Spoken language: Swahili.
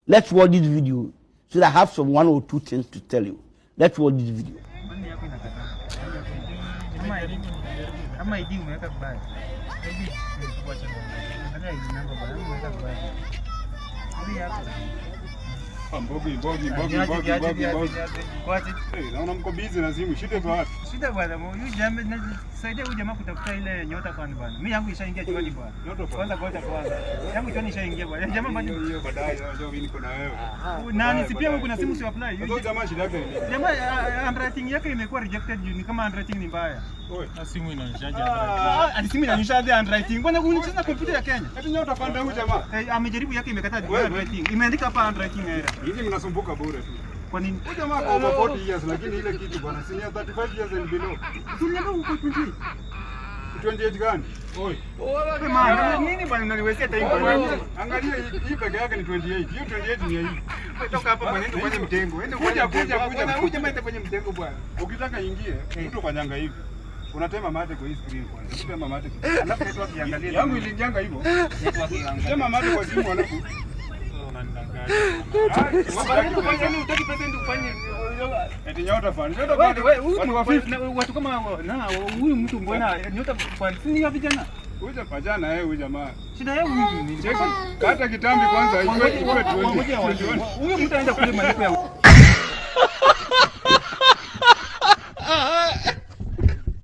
Let's watch this video so that I have some 1 or 2 things to tell you. Let's watch this video. Kama ID umeweka vibaya. ID kuacha ndio ID namba bwana umeweka vibaya. Hadi yako. Bogi. Kwaje? Naona mko busy na simu. Shida kwa wapi? Shida bwana, huyu jamaa saidia huyu jamaa kutafuta ile nyota fund bwana. Mimi yangu ishaingia chuoni bwana. Kwanza. Yangu chuoni ishaingia bwana. Jamaa bado hiyo baadaye unajua mimi niko na wewe. Nani si pia wewe kuna simu si apply. Huyo jamaa shida yake ni. Jamaa handwriting yake imekuwa rejected juu ni kama handwriting ni mbaya. Oi, simu inaonyeshaje handwriting? Simu inaonyeshaje handwriting? Mbona unacheza kompyuta ya Kenya? eti nyota fund huyu jamaa. Amejaribu yake imekataa handwriting. Imeandika hapa handwriting error. Hivi mnasumbuka bure tu. Kwa nini? Huyu jamaa kwa over 40 years lakini ile kitu bwana si 35 years and below. Tuliambia uko 28. 28 gani? Oi. Maana nini bwana unaniwezea time bwana? Angalia hii peke yake ni 28. Hiyo 28 ni hii. Toka hapa bwana ende kwenye mtengo. Ende Kuja. Huyu jamaa ende kwenye mtengo bwana. Ukitaka ingie, mtu fanyanga hivi. Unatema mate kwa hii screen kwanza. Unatema mate. Alafu network iangalie. Yangu iliingianga hivyo. Network iangalie. Tema mate kwa simu alafu. Eti nyota fund. Watu kama huyu mtu mbona nyota fund si ya vijana? Huyu pajana huyu jamaa. Shida yao nini? Kata kitambi kwanza iwe Huyu mtu anaenda kule malipo ya